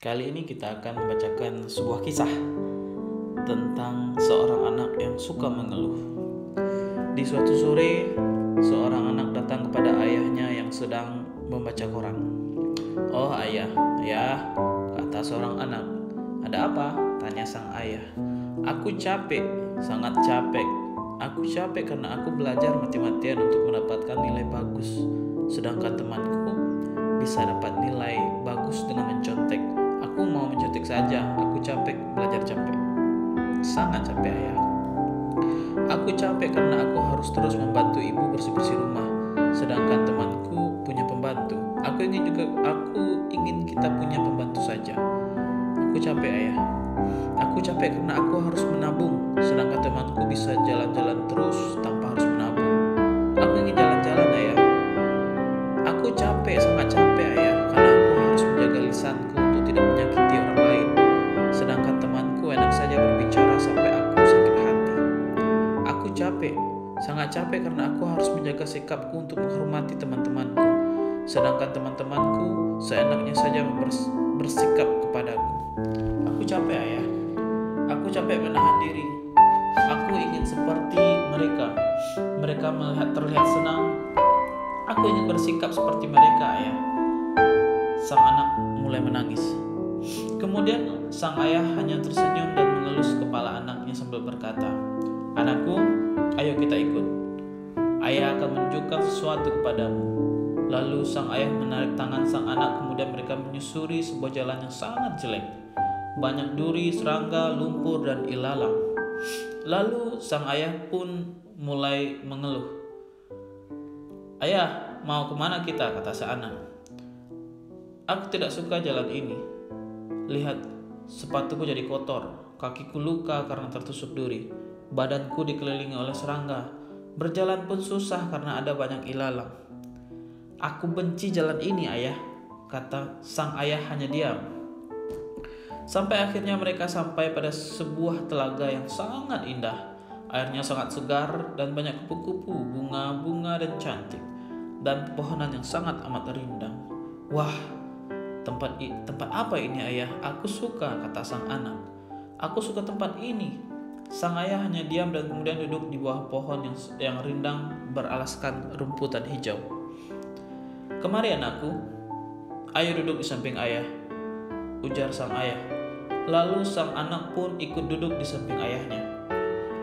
Kali ini kita akan membacakan sebuah kisah tentang seorang anak yang suka mengeluh. Di suatu sore, seorang anak datang kepada ayahnya yang sedang membaca koran. "Oh ayah, kata seorang anak. "Ada apa?" tanya sang ayah. "Aku capek, sangat capek. Aku capek karena aku belajar mati-matian untuk mendapatkan nilai bagus. Sedangkan temanku bisa dapat nilai bagus dengan mencontek. Aku mau mencontek saja. Aku capek, belajar capek. Sangat capek ayah. Aku capek karena aku harus terus membantu ibu bersih-bersih rumah. Sedangkan temanku punya pembantu. Aku ingin kita punya pembantu saja. Aku capek ayah. Aku capek karena aku harus menabung. Sedangkan temanku bisa jalan-jalan terus tanpa harus menabung. Aku ingin jalan-jalan ayah. Aku capek, sangat capek ayah, karena aku harus menjaga lisanku untuk tidak menyakiti orang lain. Sedangkan temanku enak saja berbicara sampai aku sakit hati. Aku capek, sangat capek karena aku harus menjaga sikapku untuk menghormati teman-temanku. Sedangkan teman-temanku seenaknya saja bersikap kepadaku. Aku capek ayah. Aku capek menahan diri. Aku ingin seperti mereka. Mereka terlihat senang. Aku ingin bersikap seperti mereka ayah." Sang anak mulai menangis. Kemudian sang ayah hanya tersenyum dan mengelus kepala anaknya sambil berkata, "Anakku, ayo kita ikut. Ayah akan menunjukkan sesuatu kepadamu." Lalu sang ayah menarik tangan sang anak, kemudian mereka menyusuri sebuah jalan yang sangat jelek. Banyak duri, serangga, lumpur, dan ilalang. Lalu sang ayah pun mulai mengeluh. "Ayah, mau kemana kita?" kata si anak. "Aku tidak suka jalan ini. Lihat, sepatuku jadi kotor, kakiku luka karena tertusuk duri, badanku dikelilingi oleh serangga, berjalan pun susah karena ada banyak ilalang." "Aku benci jalan ini ayah," kata sang ayah hanya diam. Sampai akhirnya mereka sampai pada sebuah telaga yang sangat indah. Airnya sangat segar dan banyak kupu-kupu, bunga-bunga dan cantik, dan pepohonan yang sangat amat rindang. "Wah, tempat apa ini ayah? Aku suka," kata sang anak. "Aku suka tempat ini." Sang ayah hanya diam dan kemudian duduk di bawah pohon yang rindang beralaskan rumputan hijau. "Kemari anakku, ayo duduk di samping ayah," ujar sang ayah. Lalu sang anak pun ikut duduk di samping ayahnya.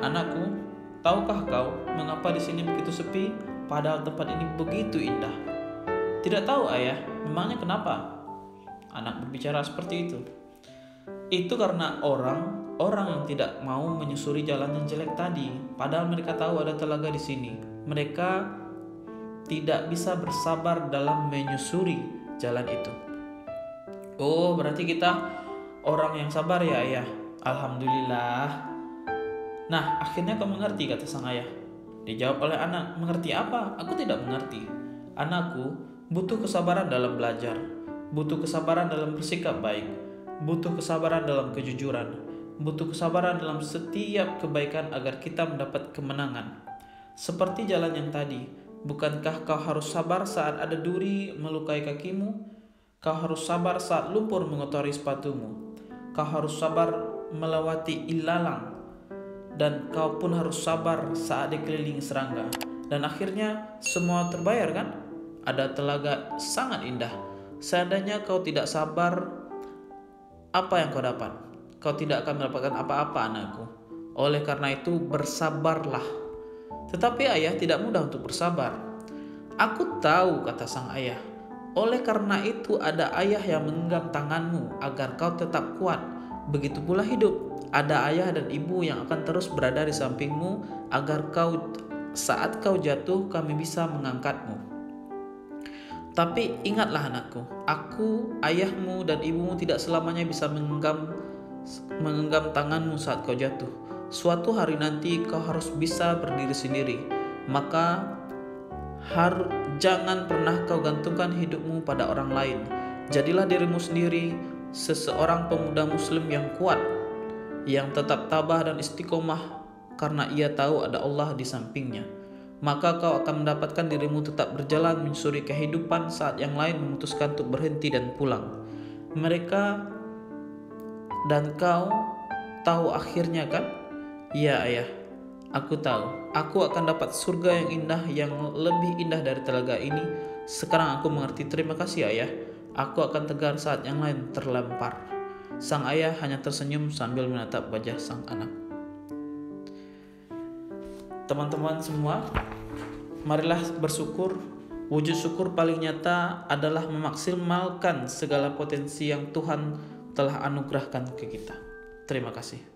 "Anakku, tahukah kau mengapa di sini begitu sepi, padahal tempat ini begitu indah?" "Tidak tahu ayah, memangnya kenapa?" Anak berbicara seperti itu. "Itu karena orang yang tidak mau menyusuri jalan yang jelek tadi, padahal mereka tahu ada telaga di sini. Mereka tidak bisa bersabar dalam menyusuri jalan itu." "Oh, berarti kita orang yang sabar ya ayah. Alhamdulillah. Nah, akhirnya kau mengerti," kata sang ayah. Dijawab oleh anak, "Mengerti apa? Aku tidak mengerti." "Anakku, butuh kesabaran dalam belajar, butuh kesabaran dalam bersikap baik, butuh kesabaran dalam kejujuran, butuh kesabaran dalam setiap kebaikan agar kita mendapat kemenangan. Seperti jalan yang tadi, bukankah kau harus sabar saat ada duri melukai kakimu? Kau harus sabar saat lumpur mengotori sepatumu. Kau harus sabar melewati ilalang. Dan kau pun harus sabar saat dikelilingi serangga. Dan akhirnya semua terbayar kan? Ada telaga sangat indah. Seandainya kau tidak sabar, apa yang kau dapat? Kau tidak akan mendapatkan apa-apa anakku. Oleh karena itu bersabarlah." "Tetapi ayah, tidak mudah untuk bersabar." "Aku tahu," kata sang ayah. "Oleh karena itu ada ayah yang menggenggam tanganmu agar kau tetap kuat. Begitu pula hidup. Ada ayah dan ibu yang akan terus berada di sampingmu agar saat kau jatuh kami bisa mengangkatmu. Tapi ingatlah anakku, aku, ayahmu dan ibumu tidak selamanya bisa menggenggam tanganmu saat kau jatuh. Suatu hari nanti kau harus bisa berdiri sendiri. Maka jangan pernah kau gantungkan hidupmu pada orang lain. Jadilah dirimu sendiri seseorang pemuda muslim yang kuat, yang tetap tabah dan istiqomah karena ia tahu ada Allah di sampingnya. Maka kau akan mendapatkan dirimu tetap berjalan menyusuri kehidupan saat yang lain memutuskan untuk berhenti dan pulang. Mereka Dan kau tahu akhirnya kan? Ya ayah, aku tahu. Aku akan dapat surga yang indah, yang lebih indah dari telaga ini. Sekarang aku mengerti. Terima kasih ayah. Aku akan tegar saat yang lain terlempar. Sang ayah hanya tersenyum sambil menatap wajah sang anak. Teman-teman semua, marilah bersyukur. Wujud syukur paling nyata adalah memaksimalkan segala potensi yang Tuhan telah anugerahkan ke kita. Terima kasih.